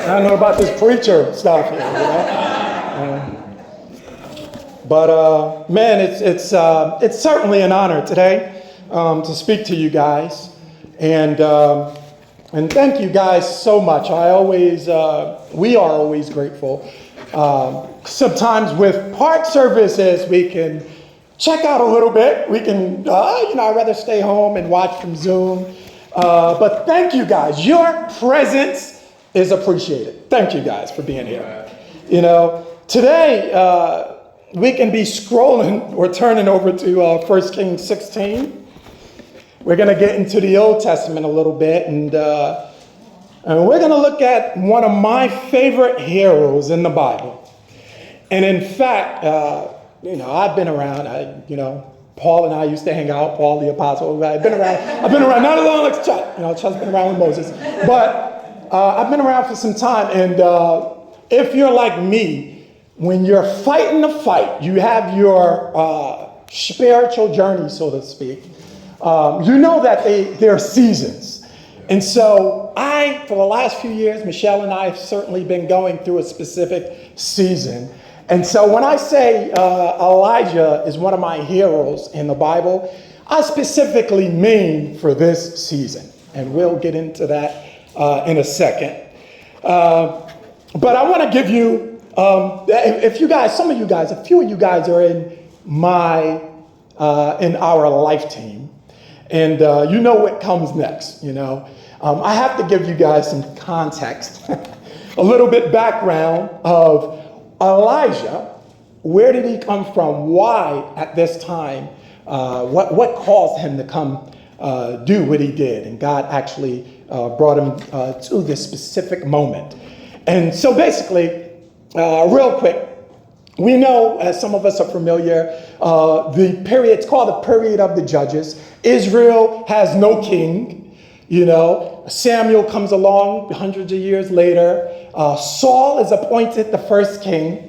don't know about this preacher stuff here, you know? But man, it's certainly an honor today to speak to you guys, and thank you guys so much. We are always grateful. Sometimes with part services, we can check out a little bit. We can, I'd rather stay home and watch from Zoom. But thank you guys. Your presence is appreciated. Thank you guys for being here. You know, today we can be scrolling or turning over to 1 Kings 16. We're going to get into the Old Testament a little bit, and we're going to look at one of my favorite heroes in the Bible. And in fact, I've been around. Paul and I used to hang out. Paul the apostle. I've been around not as long as Chuck. Chuck's been around with Moses, but I've been around for some time. And if you're like me, when you're fighting the fight, you have your spiritual journey, so to speak. You know that there are seasons. And so for the last few years, Michelle and I have certainly been going through a specific season. And so when I say Elijah is one of my heroes in the Bible, I specifically mean for this season. And we'll get into that in a second. But I want to give you, a few of you guys are in our life team. And you know what comes next, I have to give you guys some context, a little bit background of Elijah. Where did he come from? Why at this time? What caused him to come do what he did? And God actually brought him to this specific moment. And so basically, real quick, we know, as some of us are familiar, it's called the period of the Judges. Israel has no king. Samuel comes along hundreds of years later. Saul is appointed the first king.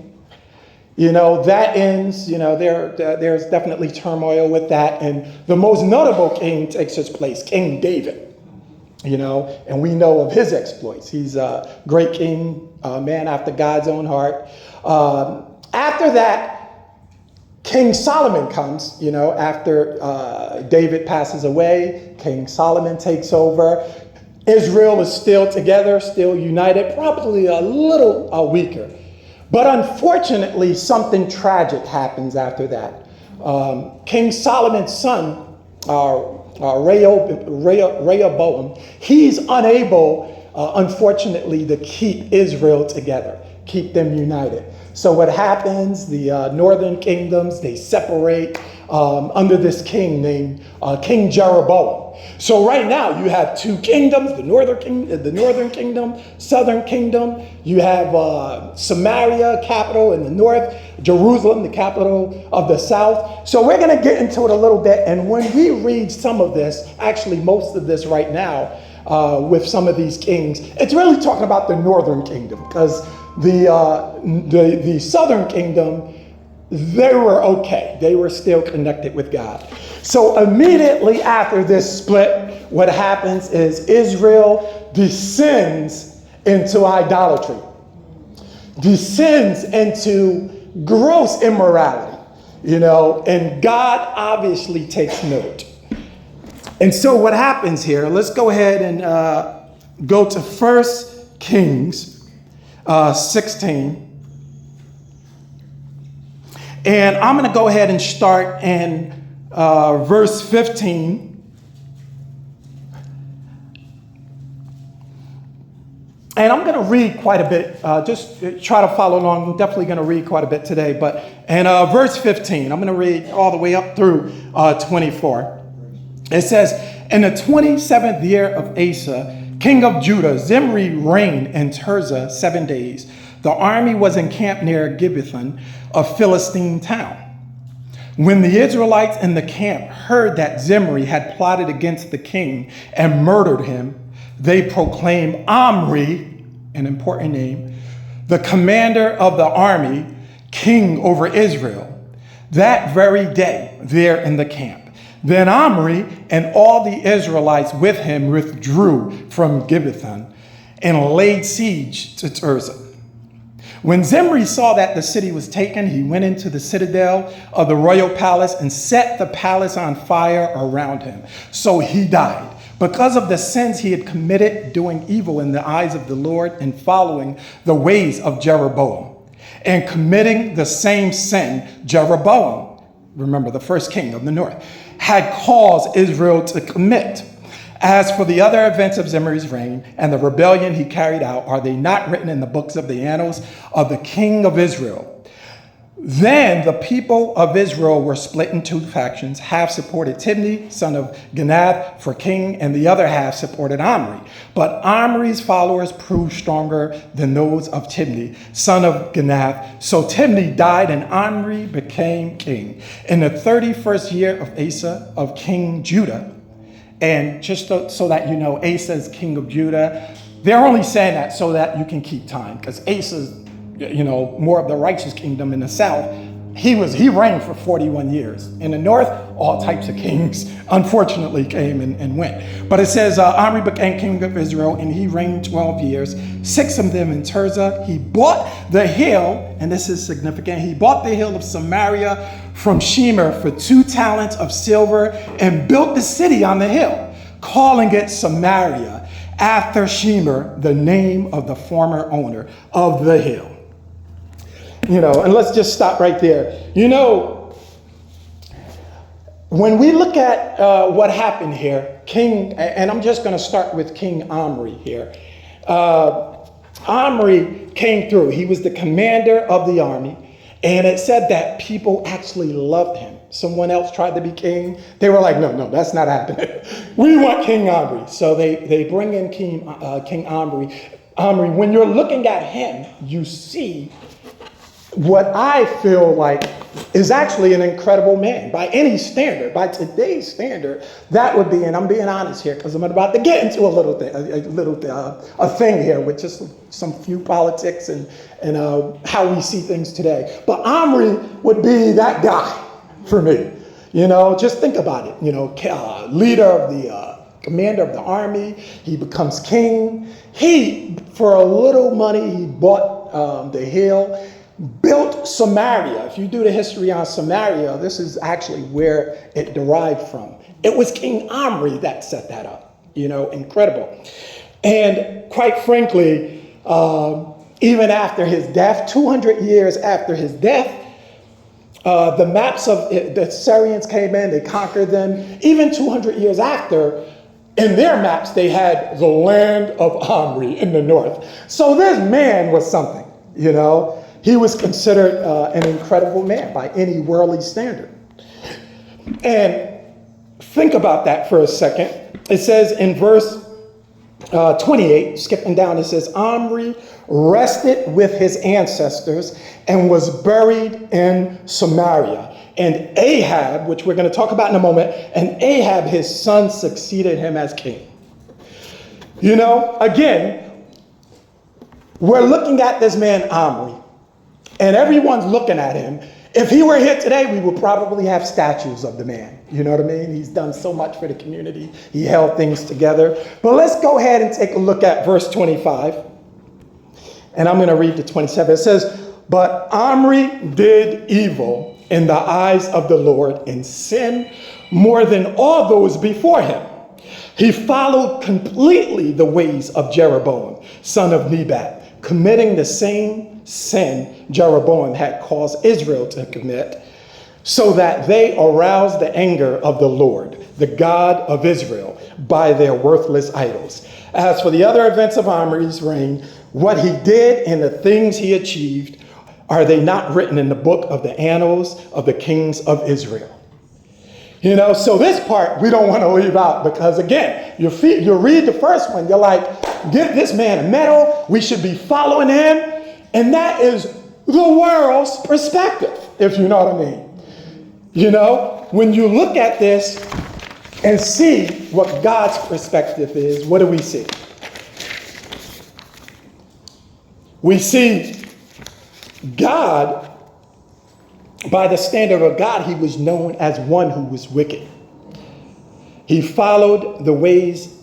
That ends, there's definitely turmoil with that. And the most notable king takes his place, King David. And we know of his exploits. He's a great king, a man after God's own heart. After that, King Solomon comes, after David passes away. King Solomon takes over. Israel is still together, still united, probably a little weaker. But unfortunately, something tragic happens after that. King Solomon's son, Rehoboam, he's unable, unfortunately, to keep Israel together, keep them united. So what happens, the northern kingdoms, they separate under this king named King Jeroboam. So right now you have two kingdoms, the northern kingdom, southern kingdom. You have Samaria, capital in the north, Jerusalem, the capital of the south. So we're going to get into it a little bit. And when we read some of this, actually most of this right now, with some of these kings, it's really talking about the northern kingdom, because the southern kingdom, they were okay. They were still connected with God. So immediately after this split, what happens is Israel descends into idolatry, descends into gross immorality, and God obviously takes note. And so what happens here, let's go ahead and go to 1 Kings 16. And I'm going to go ahead and start in verse 15. And I'm going to read quite a bit. Just try to follow along. I'm definitely going to read quite a bit today. But in verse 15, I'm going to read all the way up through 24. It says, in the 27th year of Asa, king of Judah, Zimri reigned in Tirzah 7 days. The army was encamped near Gibbethon, a Philistine town. When the Israelites in the camp heard that Zimri had plotted against the king and murdered him, they proclaimed Omri, an important name, the commander of the army, king over Israel, that very day there in the camp. Then Omri and all the Israelites with him withdrew from Gibbethon, and laid siege to Tirzah. When Zimri saw that the city was taken, he went into the citadel of the royal palace and set the palace on fire around him. So he died because of the sins he had committed, doing evil in the eyes of the Lord and following the ways of Jeroboam. And committing the same sin Jeroboam, remember the first king of the north, had caused Israel to commit. As for the other events of Zimri's reign and the rebellion he carried out, are they not written in the books of the annals of the king of Israel? Then the people of Israel were split in two factions. Half supported Tibni, son of Ginath, for king, and the other half supported Omri. But Omri's followers proved stronger than those of Tibni, son of Ginath. So Tibni died, and Omri became king. In the 31st year of Asa, of King Judah, and just so that you know, Asa is king of Judah. They're only saying that so that you can keep time, because Asa's, more of the righteous kingdom in the south. He reigned for 41 years. In the north, all types of kings, unfortunately, came and went. But it says Omri became king of Israel, and he reigned 12 years, 6 of them in Tirzah. He bought the hill, and this is significant, he bought the hill of Samaria from Shemer for 2 talents of silver and built the city on the hill, calling it Samaria, after Shemer, the name of the former owner of the hill. And let's just stop right there. When we look at what happened here, and I'm just going to start with King Omri here. Omri came through. He was the commander of the army, and it said that people actually loved him. Someone else tried to be king. They were like, no, that's not happening. We want King Omri. So they bring in King Omri. Omri, when you're looking at him, you see what I feel like is actually an incredible man by any standard, by today's standard. That would be, and I'm being honest here because I'm about to get into a thing here with just some few politics and how we see things today. But Omri would be that guy for me. Just think about it. Leader of the commander of the army. He becomes king. He, for a little money, he bought the hill. Built Samaria. If you do the history on Samaria, this is actually where it derived from. It was King Omri that set that up. Incredible. And quite frankly, even after his death, 200 years after his death, the maps of the Syrians came in, they conquered them. Even 200 years after, in their maps, they had the land of Omri in the north. So this man was something, He was considered an incredible man by any worldly standard. And think about that for a second. It says in verse 28, skipping down, it says, Omri rested with his ancestors and was buried in Samaria. And Ahab, which we're going to talk about in a moment, and Ahab, his son, succeeded him as king. Again, we're looking at this man Omri. And everyone's looking at him. If he were here today, we would probably have statues of the man. You know what I mean? He's done so much for the community. He held things together. But let's go ahead and take a look at verse 25. And I'm going to read to 27. It says, but Omri did evil in the eyes of the Lord and sinned more than all those before him. He followed completely the ways of Jeroboam, son of Nebat, committing the same sin Jeroboam had caused Israel to commit, so that they aroused the anger of the Lord, the God of Israel, by their worthless idols. As for the other events of Omri's reign, what he did and the things he achieved, are they not written in the book of the annals of the kings of Israel? So this part we don't want to leave out because, again, you read the first one, you're like, give this man a medal, we should be following him. And that is the world's perspective, if you know what I mean. When you look at this and see what God's perspective is, what do we see? We see God, by the standard of God, he was known as one who was wicked. He followed the ways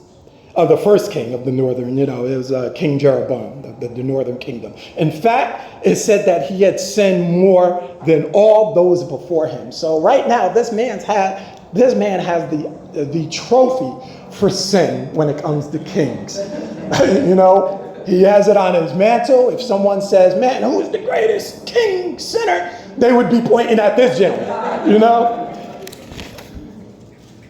the first king of the northern, it was King Jeroboam, the northern kingdom. In fact, it said that he had sinned more than all those before him. So right now, this man has the trophy for sin when it comes to kings. He has it on his mantle. If someone says, man, who's the greatest king sinner? They would be pointing at this gentleman,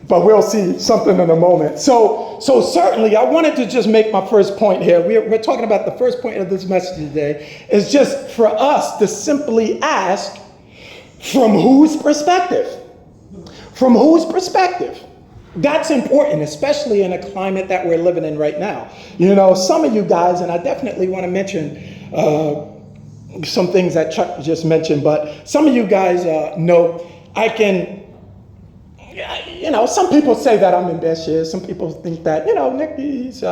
But we'll see something in a moment. So certainly, I wanted to just make my first point here. We're talking about the first point of this message today is just for us to simply ask, from whose perspective? From whose perspective? That's important, especially in a climate that we're living in right now. Some of you guys, and I definitely want to mention some things that Chuck just mentioned, but some of you guys know some people say that I'm ambitious. Some people think that, Nick, he's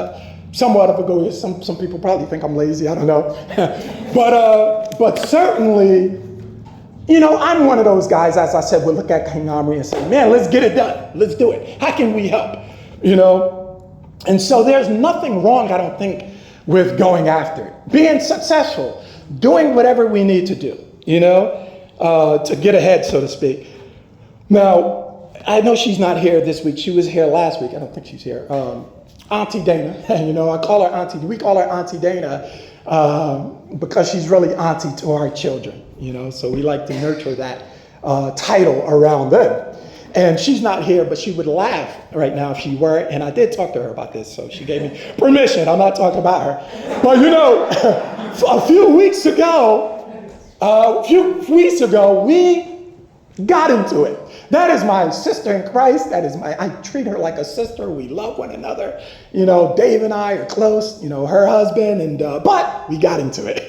somewhat of a egoist. Some people probably think I'm lazy. I don't know. But certainly, I'm one of those guys, as I said, would look at King Omri and say, man, let's get it done. Let's do it. How can we help? And so there's nothing wrong, I don't think, with going after it. Being successful, doing whatever we need to do, to get ahead, so to speak. Now, I know she's not here this week. She was here last week. I don't think she's here. Auntie Dana, I call her Auntie. We call her Auntie Dana because she's really auntie to our children, so we like to nurture that title around them. And she's not here, but she would laugh right now if she were. And I did talk to her about this, so she gave me permission. I'm not talking about her. But a few weeks ago, we got into it. That is my sister in Christ. I treat her like a sister. We love one another. Dave and I are close, her husband, but we got into it.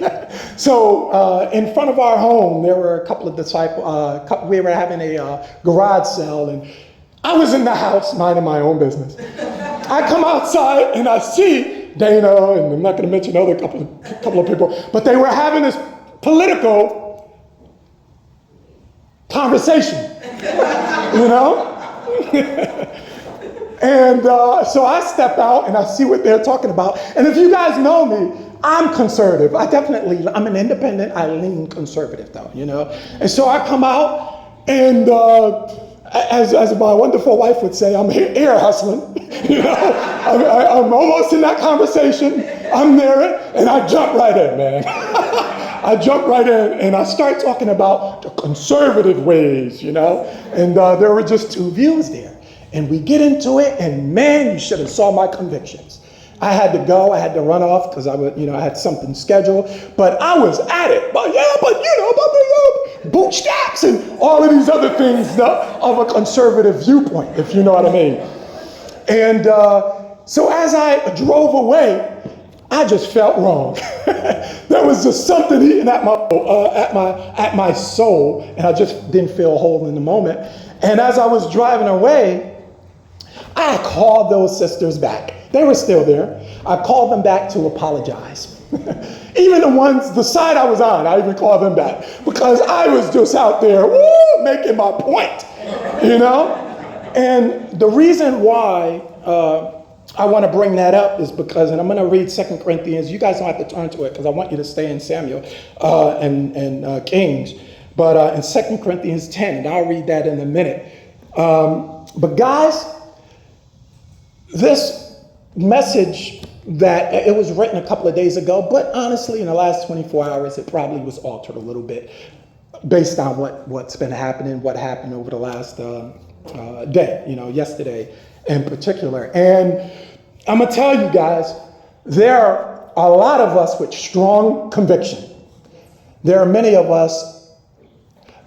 So in front of our home, there were a couple of disciples, we were having a garage sale, and I was in the house minding my own business. I come outside and I see Dana, and I'm not going to mention other couple of people, but they were having this political conversation. And so I step out and I see what they're talking about. And if you guys know me, I'm conservative. I'm an independent. I lean conservative though, And so I come out and as my wonderful wife would say, I'm ear hustling. I'm almost in that conversation. I'm near it and I jump right in, man. I jump right in and I start talking about the conservative ways, and there were just two views there. And we get into it, and man, you should have saw my convictions. I had to go, I had to run off because I had something scheduled, but I was at it. But about the bootstraps and all of these other things of a conservative viewpoint, if you know what I mean. And so as I drove away, I just felt wrong. There was just something eating at my soul, and I just didn't feel whole in the moment. And as I was driving away, I called those sisters back. They were still there. I called them back to apologize. Even the side I was on, I even called them back because I was just out there making my point, And the reason why I want to bring that up is because, and I'm going to read 2 Corinthians. You guys don't have to turn to it because I want you to stay in Samuel and Kings. But in 2 Corinthians 10, and I'll read that in a minute. But guys, this message that it was written a couple of days ago, but honestly, in the last 24 hours, it probably was altered a little bit based on what's been happening, what happened over the last day, yesterday in particular. And I'm going to tell you guys, there are a lot of us with strong conviction. There are many of us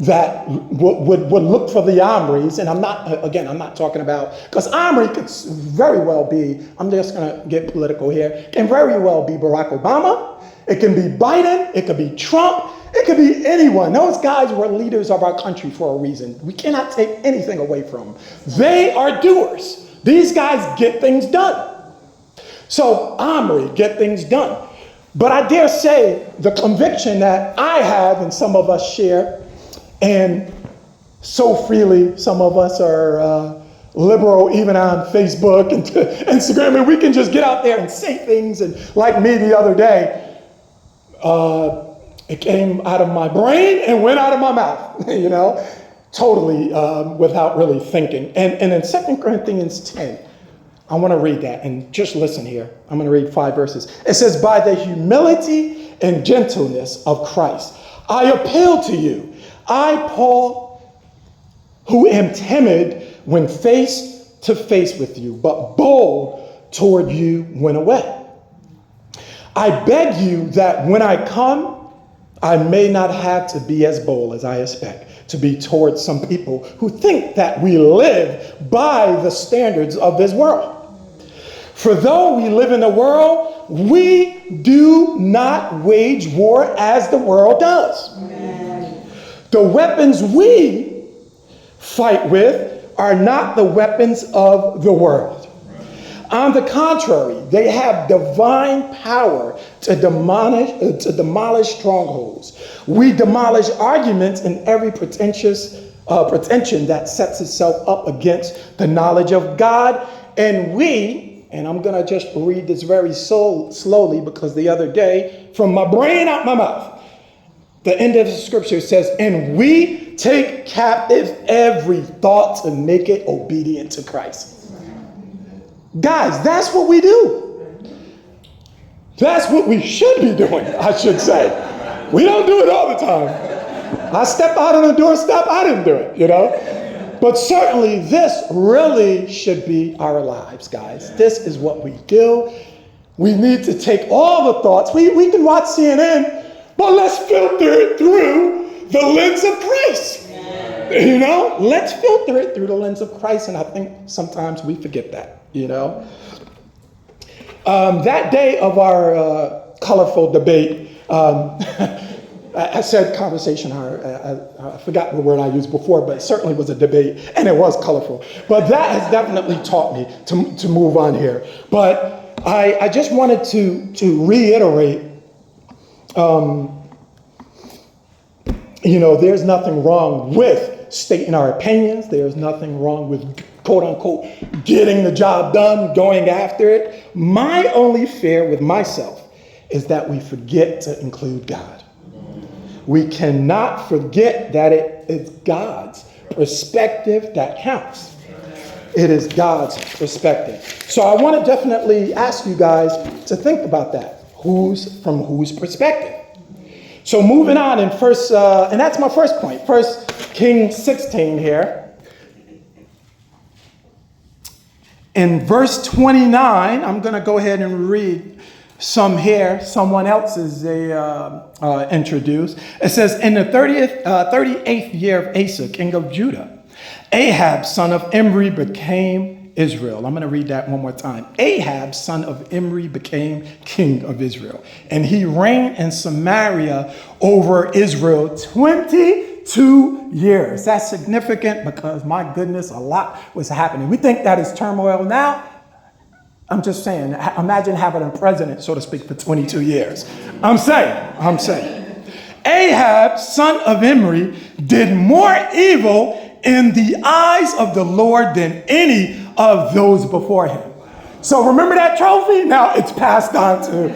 that would look for the Omris, and I'm not talking about, because Omri could very well be, I'm just going to get political here, can very well be Barack Obama, it can be Biden, it could be Trump, it could be anyone. Those guys were leaders of our country for a reason. We cannot take anything away from them. They are doers. These guys get things done. So Omri, get things done. But I dare say the conviction that I have and some of us share, and so freely some of us are liberal even on Facebook and Instagram, and we can just get out there and say things. And like me the other day, it came out of my brain and went out of my mouth, totally without really thinking. And in 2 Corinthians 10, I want to read that, and just listen here. I'm going to read 5 verses. It says, by the humility and gentleness of Christ, I appeal to you. I, Paul, who am timid when face to face with you, but bold toward you when away. I beg you that when I come, I may not have to be as bold as I expect to be towards some people who think that we live by the standards of this world. For though we live in the world, we do not wage war as the world does. Amen. The weapons we fight with are not the weapons of the world. On the contrary, they have divine power to demolish strongholds. We demolish arguments and every pretension that sets itself up against the knowledge of God. And I'm going to just read this very slowly because the other day, from my brain out my mouth, the end of the scripture says, and we take captive every thought to make it obedient to Christ. Guys, that's what we do. That's what we should be doing, I should say. We don't do it all the time. I step out on the doorstep, I didn't do it, But certainly this really should be our lives, guys. This is what we do. We need to take all the thoughts. We can watch CNN, but let's filter it through the lens of Christ. Let's filter it through the lens of Christ. And I think sometimes we forget that, That day of our colorful debate, I said conversation, I forgot the word I used before, but it certainly was a debate, and it was colorful. But that has definitely taught me to move on here. But I just wanted to reiterate, there's nothing wrong with stating our opinions. There's nothing wrong with, quote unquote, getting the job done, going after it. My only fear with myself is that we forget to include God. We cannot forget that it is God's perspective that counts. It is God's perspective. So I want to definitely ask you guys to think about that. From whose perspective? So moving on in and that's my first point. 1 Kings 16 here. In verse 29, I'm going to go ahead and read some here, someone else's they introduced. It says, in the 38th year of Asa, king of Judah, Ahab, son of Imri, became Israel. I'm going to read that one more time. Ahab, son of Imri, became king of Israel. And he reigned in Samaria over Israel 22 years. That's significant because, my goodness, a lot was happening. We think that is turmoil now. I'm just saying, imagine having a president, so to speak, for 22 years. I'm saying. Ahab, son of Imri, did more evil in the eyes of the Lord than any of those before him. So remember that trophy? Now it's passed on to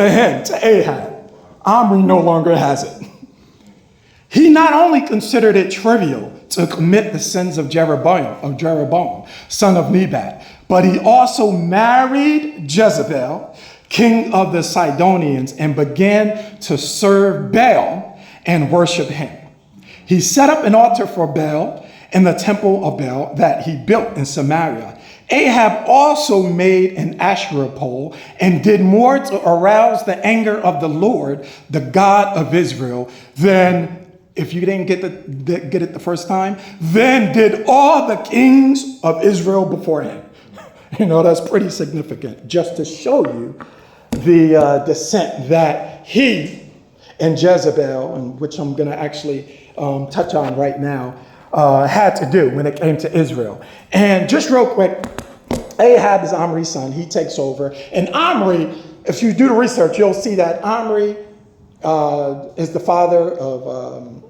him, to Ahab. Omri no longer has it. He not only considered it trivial to commit the sins of Jeroboam, son of Nebat, but he also married Jezebel, king of the Sidonians, and began to serve Baal and worship him. He set up an altar for Baal in the temple of Baal that he built in Samaria. Ahab also made an Asherah pole and did more to arouse the anger of the Lord, the God of Israel, than, if you didn't get it the first time, then did all the kings of Israel before him. That's pretty significant, just to show you the descent that he and Jezebel, and which I'm going to actually touch on right now, had to do when it came to Israel. And just real quick, Ahab is Omri's son. He takes over. And Omri, if you do the research, you'll see that Omri is the father of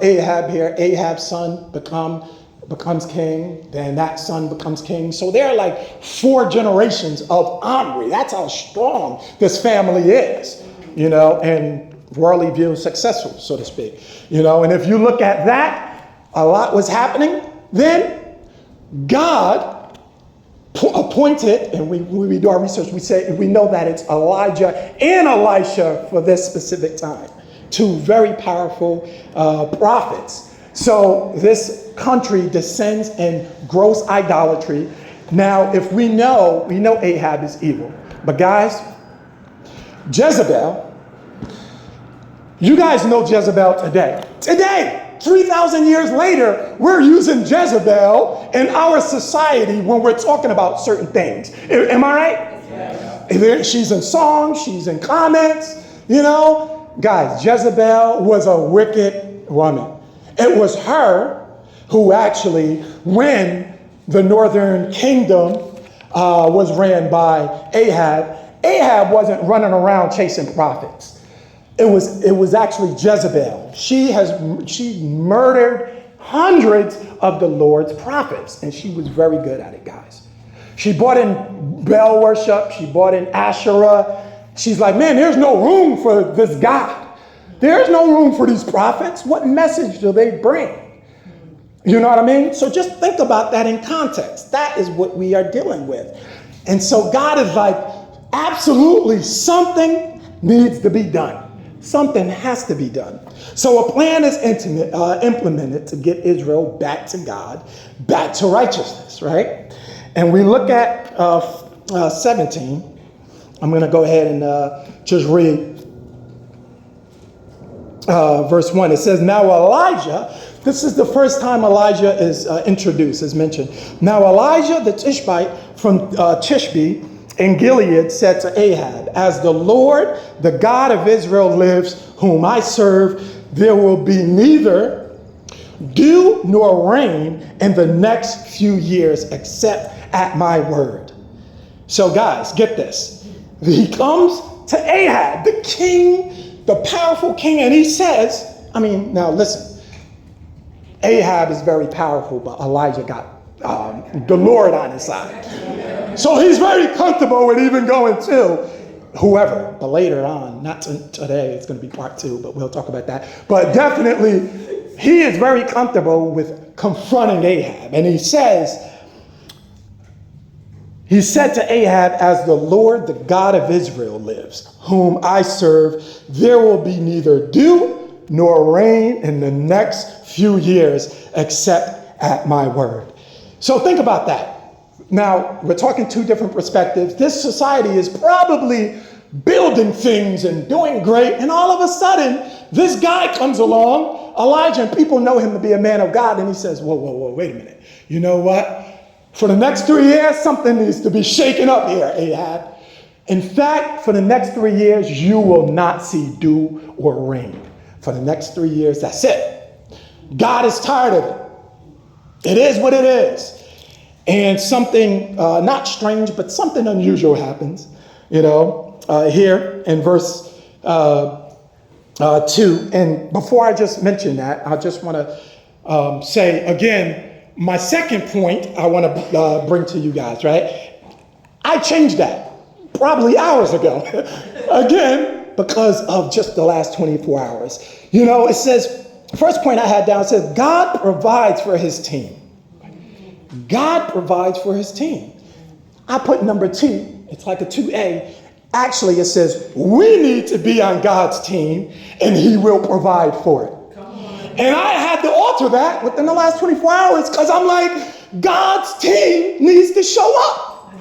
Ahab here. Ahab's son become becomes king, then that son becomes king. So there are like 4 generations of Omri. That's how strong this family is, and worldly view successful, so to speak. And if you look at that, a lot was happening. Then God appointed, and we do our research, we know that it's Elijah and Elisha for this specific time. 2 very powerful prophets. So this country descends in gross idolatry. Now, if we know Ahab is evil. But guys, Jezebel, you guys know Jezebel today. Today, 3,000 years later, we're using Jezebel in our society when we're talking about certain things. Am I right? Yes. She's in songs, she's in comments, Guys, Jezebel was a wicked woman. It was her who actually, when the northern kingdom was ran by Ahab wasn't running around chasing prophets. It was actually Jezebel. She murdered hundreds of the Lord's prophets, and she was very good at it, guys. She brought in Baal worship. She brought in Asherah. She's like, man, there's no room for this God. There's no room for these prophets. What message do they bring? You know what I mean? So just think about that in context. That is what we are dealing with. And so God is like, absolutely something needs to be done. Something has to be done. So a plan is implemented to get Israel back to God, back to righteousness, right? And we look at 17. I'm going to go ahead and just read verse 1. It says, now Elijah, this is the first time Elijah is introduced, is mentioned. Now Elijah the Tishbite from Tishbe in Gilead said to Ahab, as the Lord, the God of Israel lives, whom I serve, there will be neither dew nor rain in the next few years except at my word. So guys, get this. He comes to Ahab, the king, the powerful king, and he says, now listen, Ahab is very powerful, but Elijah got the Lord on his side. So he's very comfortable with even going to whoever. But later on, not today, it's going to be part 2, but we'll talk about that. But definitely, he is very comfortable with confronting Ahab. And he said to Ahab, as the Lord, the God of Israel lives, whom I serve, there will be neither dew nor rain in the next few years except at my word. So think about that. Now, we're talking 2 different perspectives. This society is probably building things and doing great, and all of a sudden, this guy comes along, Elijah, and people know him to be a man of God, and he says, whoa, wait a minute. You know what? For the next 3 years, something needs to be shaken up here, Ahab. In fact, for the next 3 years, you will not see dew or rain. For the next 3 years, that's it. God is tired of it. It is what it is. And something not strange, but something unusual happens, here in verse 2. And before I just mention that, I just want to say again, my second point I want to bring to you guys, right? I changed that probably hours ago. Again, because of just the last 24 hours. It says, first point I had down says, God provides for his team. God provides for his team. I put number 2. It's like a 2A. Actually, it says, we need to be on God's team and he will provide for it. And I had to alter that within the last 24 hours because I'm like, God's team needs to show up.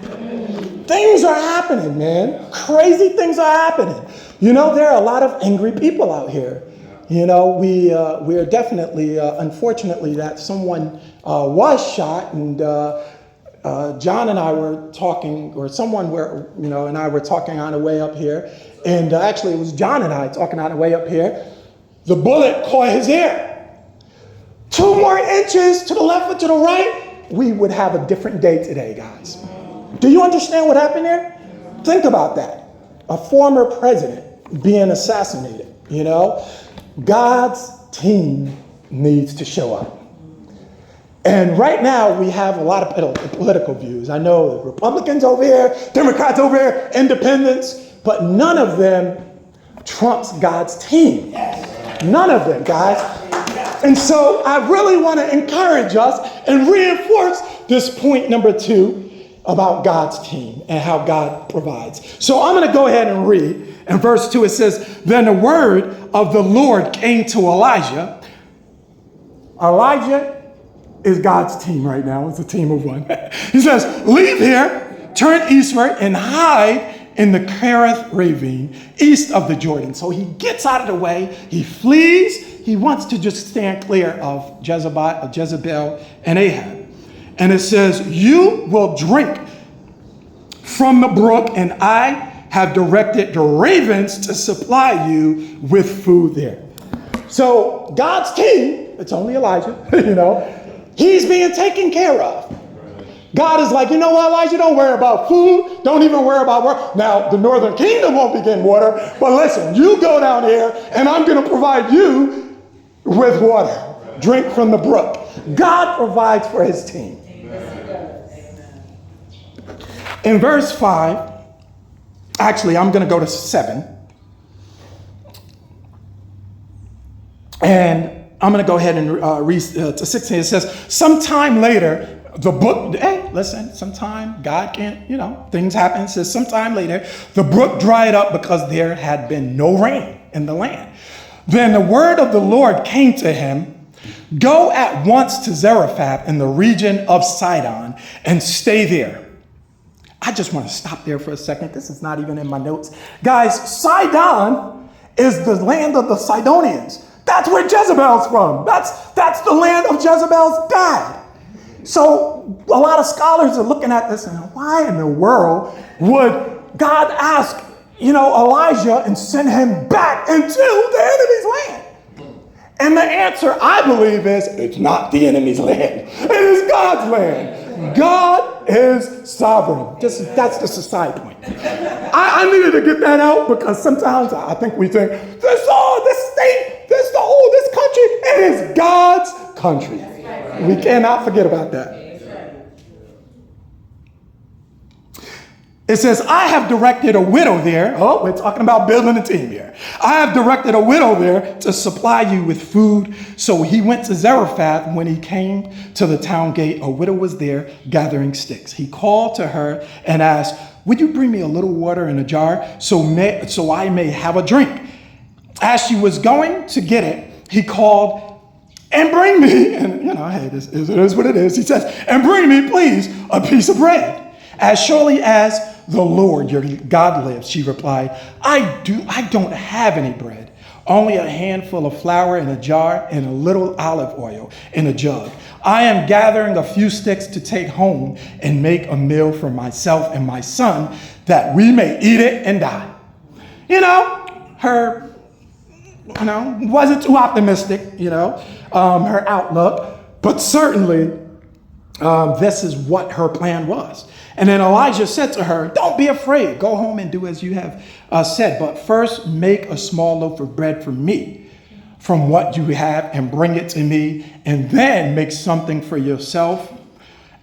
Things are happening, man. Crazy things are happening. There are a lot of angry people out here. We are definitely, unfortunately, that someone was shot, and John and I were talking, or someone and I were talking on the way up here, and actually it was John and I talking on the way up here. The bullet caught his ear. 2 more inches to the left or to the right, we would have a different day today, guys. Do you understand what happened there? Think about that. A former president being assassinated, God's team needs to show up. And right now, we have a lot of political views. I know the Republicans over here, Democrats over here, independents, but none of them trumps God's team. None of them, guys. And so I really want to encourage us and reinforce this point number 2 about God's team and how God provides. So I'm going to go ahead and read. In verse 2, it says, then the word of the Lord came to Elijah. Elijah is God's team right now. It's a team of one. He says, leave here, turn eastward, and hide in the Kerith ravine, east of the Jordan. So he gets out of the way. He flees. He wants to just stand clear of Jezebel and Ahab. And it says, you will drink from the brook, and I have directed the ravens to supply you with food there. So God's team, it's only Elijah, he's being taken care of. God is like, you know what, Elijah, don't worry about food. Don't even worry about water. Now, the northern kingdom won't be getting water, but listen, you go down here, and I'm going to provide you with water. Drink from the brook. God provides for his team. In verse 5, actually, I'm going to go to 7. And I'm going to go ahead and read to 16. It says, sometime later, the brook, sometime God can't, things happen. It says, sometime later, the brook dried up because there had been no rain in the land. Then the word of the Lord came to him, go at once to Zarephath in the region of Sidon and stay there. I just want to stop there for a second. This is not even in my notes. Guys, Sidon is the land of the Sidonians. That's where Jezebel's from. That's the land of Jezebel's dad. So a lot of scholars are looking at this and why in the world would God ask, Elijah and send him back into the enemy's land? And the answer, I believe, is it's not the enemy's land. It is God's land. God is sovereign. That's just a side point. I needed to get that out because sometimes I think we think, this state, this country, it is God's country. We cannot forget about that. It says, I have directed a widow there. Oh, we're talking about building a team here. I have directed a widow there to supply you with food. So he went to Zarephath. When he came to the town gate, a widow was there gathering sticks. He called to her and asked, would you bring me a little water in a jar so I may have a drink? As she was going to get it, he called, and bring me, and hey, it is what it is. He says, and bring me, please, a piece of bread. As surely as the Lord your God lives, she replied, I don't have any bread, only a handful of flour in a jar and a little olive oil in a jug. I am gathering a few sticks to take home and make a meal for myself and my son that we may eat it and die. Her wasn't too optimistic, her outlook, but certainly this is what her plan was. And then Elijah said to her, don't be afraid. Go home and do as you have said. But first make a small loaf of bread for me from what you have and bring it to me. And then make something for yourself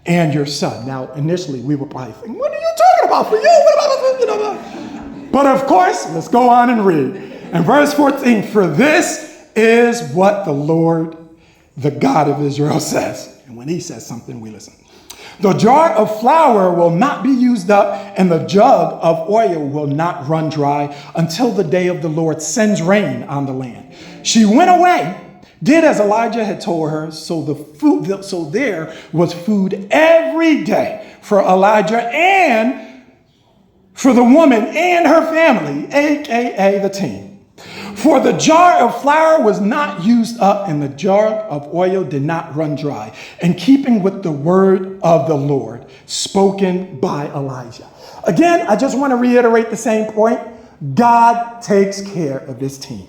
and your son. Now, initially, we were probably thinking, what are you talking about for you? But of course, let's go on and read. In verse 14, for this is what the Lord, the God of Israel, says. And when he says something, we listen. The jar of flour will not be used up, and the jug of oil will not run dry until the day of the Lord sends rain on the land. She went away, did as Elijah had told her, so there was food every day for Elijah and for the woman and her family, aka the team. For the jar of flour was not used up, and the jar of oil did not run dry, in keeping with the word of the Lord spoken by Elijah. Again, I just want to reiterate the same point. God takes care of his team.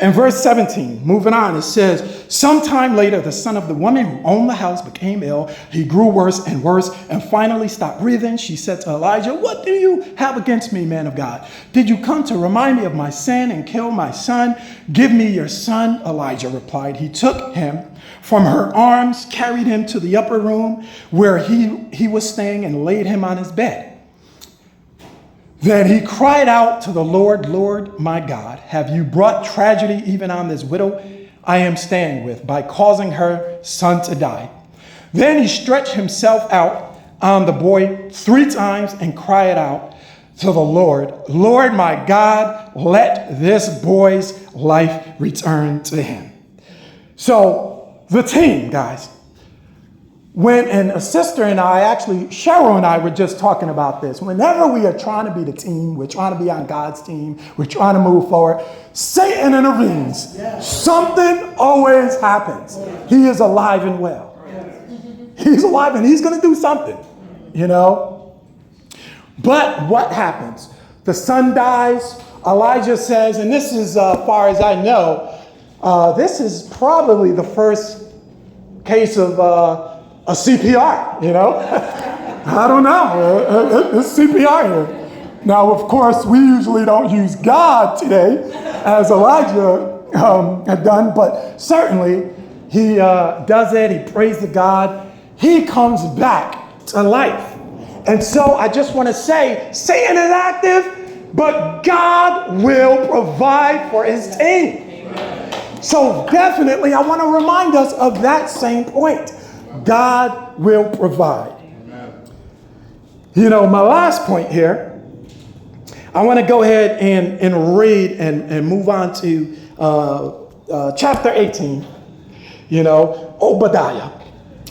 In verse 17, moving on, it says, sometime later, the son of the woman who owned the house became ill. He grew worse and worse and finally stopped breathing. She said to Elijah, what do you have against me, man of God? Did you come to remind me of my sin and kill my son? Give me your son, Elijah replied. He took him from her arms, carried him to the upper room where he was staying and laid him on his bed. Then he cried out to the Lord, Lord, my God, have you brought tragedy even on this widow I am staying with by causing her son to die? Then he stretched himself out on the boy 3 times and cried out to the Lord, Lord, my God, let this boy's life return to him. So the team, guys, and a sister and I, actually, Cheryl and I were just talking about this. Whenever we are trying to be the team, we're trying to be on God's team, we're trying to move forward, Satan intervenes. Something always happens. He is alive and well. He's alive and he's going to do something, you know. But what happens? The son dies. Elijah says, and this is, as far as I know, this is probably the first case of a CPR, you know? I don't know. It's CPR here. Now, of course, we usually don't use God today, as Elijah had done, but certainly he does it. He prays to God. He comes back to life. And so I just want to say, Satan is active, but God will provide for his team. So definitely, I want to remind us of that same point. God will provide. You know, my last point here, I want to go ahead and read and move on to chapter 18. You know, Obadiah.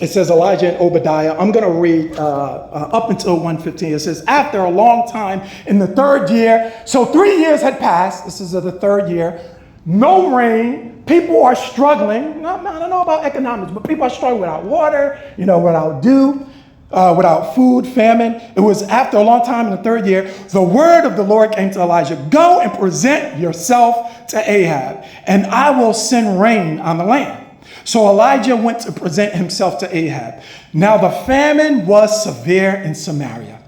It says Elijah and Obadiah. I'm going to read up until 1:15. It says, after a long time in the 3rd year, so 3 years had passed. This is the 3rd year. No rain. People are struggling. I don't know about economics, but people are struggling without water, you know, without dew, without food, famine. It was after a long time in the 3rd year, the word of the Lord came to Elijah. Go and present yourself to Ahab, and I will send rain on the land. So Elijah went to present himself to Ahab. Now the famine was severe in Samaria,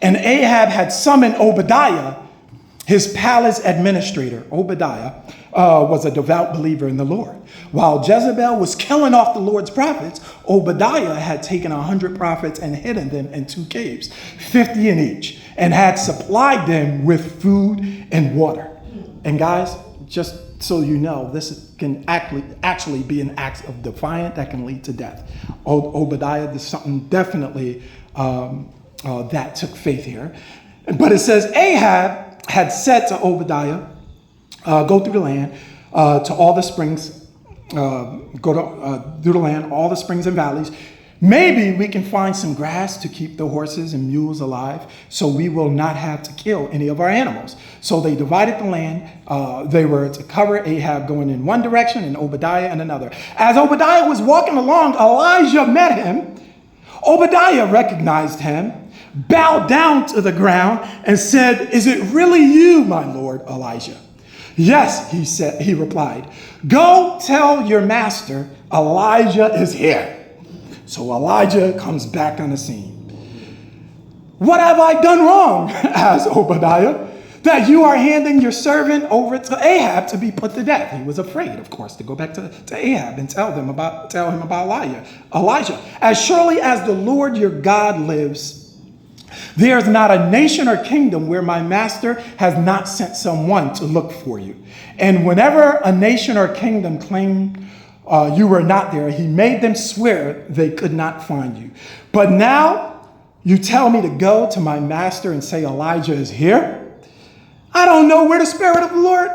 and Ahab had summoned Obadiah, his palace administrator. Obadiah was a devout believer in the Lord. While Jezebel was killing off the Lord's prophets, Obadiah had taken 100 prophets and hidden them in 2 caves, 50 in each, and had supplied them with food and water. And guys, just so you know, this can actually be an act of defiance that can lead to death. Obadiah, there's something definitely that took faith here. But it says, Ahab had said to Obadiah, go through the land to all the springs, through the land, all the springs and valleys. Maybe we can find some grass to keep the horses and mules alive, so we will not have to kill any of our animals. So they divided the land. They were to cover Ahab going in one direction and Obadiah in another. As Obadiah was walking along, Elijah met him. Obadiah recognized him, bowed down to the ground, and said, is it really you, my lord Elijah? Yes, he replied. Go tell your master Elijah is here. So Elijah comes back on the scene. What have I done wrong? Asked Obadiah, that you are handing your servant over to Ahab to be put to death. He was afraid, of course, to go back to Ahab and tell him about Elijah. As surely as the Lord your God lives, there is not a nation or kingdom where my master has not sent someone to look for you. And whenever a nation or kingdom claimed you were not there, he made them swear they could not find you. But now you tell me to go to my master and say Elijah is here? I don't know where the Spirit of the Lord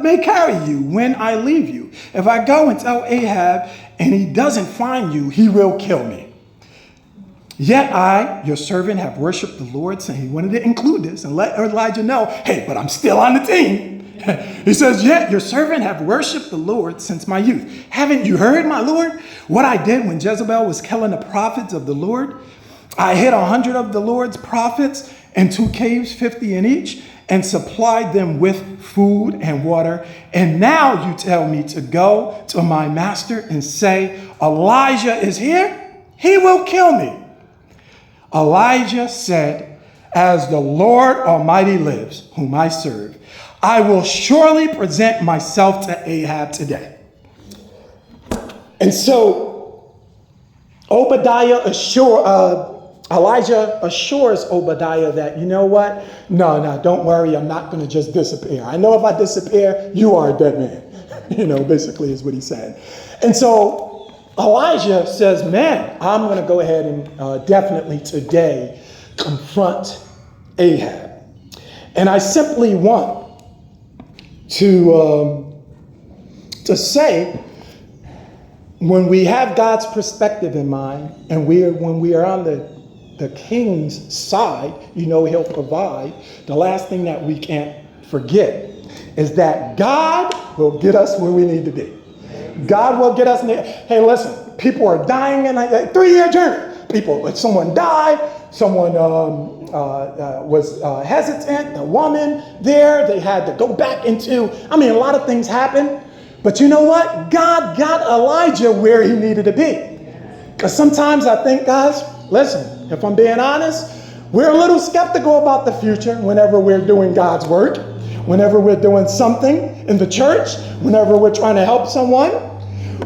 may carry you when I leave you. If I go and tell Ahab and he doesn't find you, he will kill me. Yet I, your servant, have worshiped the Lord. So he wanted to include this and let Elijah know, hey, but I'm still on the team. He says, yet your servant have worshiped the Lord since my youth. Haven't you heard, my Lord, what I did when Jezebel was killing the prophets of the Lord? I hid 100 of the Lord's prophets in 2 caves, 50 in each, and supplied them with food and water. And now you tell me to go to my master and say, Elijah is here? He will kill me. Elijah said, as the Lord Almighty lives, whom I serve, I will surely present myself to Ahab today. And so Elijah assures Obadiah that, you know what? No, don't worry. I'm not going to just disappear. I know if I disappear, you are a dead man. Basically is what he said. And so Elijah says, man, I'm going to go ahead and definitely today confront Ahab. And I simply want to say, when we have God's perspective in mind, and when we are on the king's side, he'll provide. The last thing that we can't forget is that God will get us where we need to be. God will get us. Hey, listen, people are dying in a 3-year journey. If someone died, someone was hesitant, the woman there, they had to go back into, a lot of things happened. But you know what? God got Elijah where he needed to be. Because sometimes I think, guys, listen, if I'm being honest, we're a little skeptical about the future whenever we're doing God's work, whenever we're doing something in the church, whenever we're trying to help someone.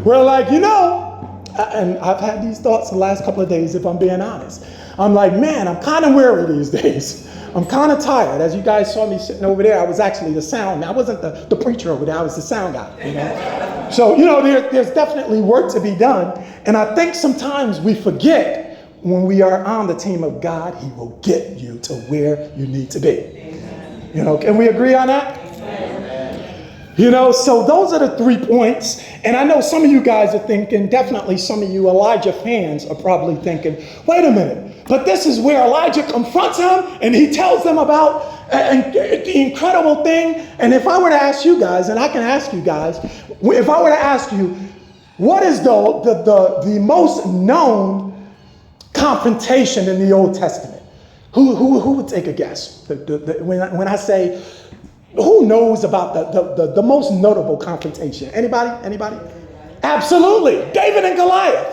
We're like, and I've had these thoughts the last couple of days, if I'm being honest. I'm like, man, I'm kind of weary these days. I'm kind of tired. As you guys saw me sitting over there, I was actually the sound. I wasn't the preacher over there. I was the sound guy. So, there's definitely work to be done. And I think sometimes we forget when we are on the team of God, he will get you to where you need to be. Amen. Can we agree on that? So those are the 3 points. And I know some of you guys are thinking, definitely some of you Elijah fans are probably thinking, wait a minute, but this is where Elijah confronts him and he tells them about the incredible thing. And if I were to ask you guys, and I can ask you guys, if I were to ask you, what is the most known confrontation in the Old Testament? Who would take a guess? When I say, who knows about the most notable confrontation? Anybody? Absolutely. David and Goliath.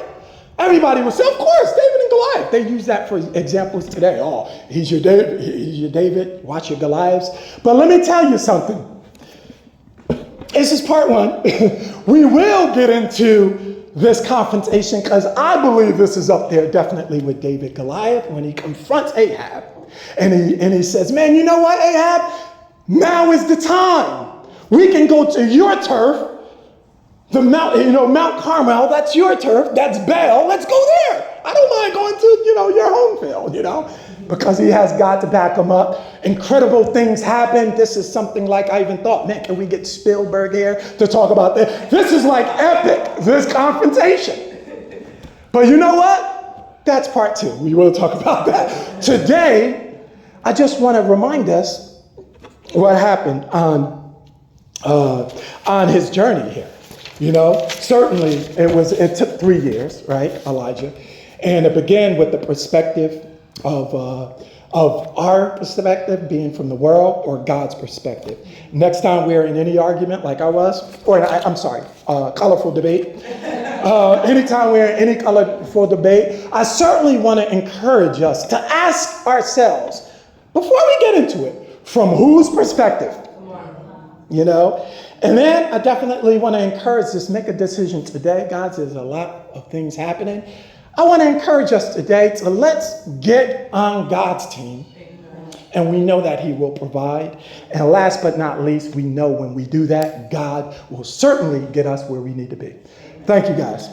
Everybody would say, of course, David and Goliath. They use that for examples today. Oh, he's your David, watch your Goliaths. But let me tell you something. This is part 1. We will get into this confrontation because I believe this is up there definitely with David Goliath when he confronts Ahab. And he says, man, you know what, Ahab? Now is the time. We can go to your turf, the Mount Carmel. That's your turf. That's Baal. Let's go there. I don't mind going to, your home field, because he has God to back him up. Incredible things happen. This is something like I even thought, man, can we get Spielberg here to talk about this? This is like epic, this confrontation. But you know what? That's part 2. We will talk about that. Today, I just want to remind us what happened on his journey here. Certainly it took 3 years, right, Elijah, and it began with the perspective of our perspective being from the world or God's perspective. Next time we're in any argument like I was, colorful debate. Anytime we're in any colorful debate, I certainly want to encourage us to ask ourselves before we get into it. From whose perspective? And then I definitely want to encourage us, make a decision today. Guys, there's a lot of things happening. I want to encourage us today to let's get on God's team. And we know that he will provide. And last but not least, we know when we do that, God will certainly get us where we need to be. Thank you, guys.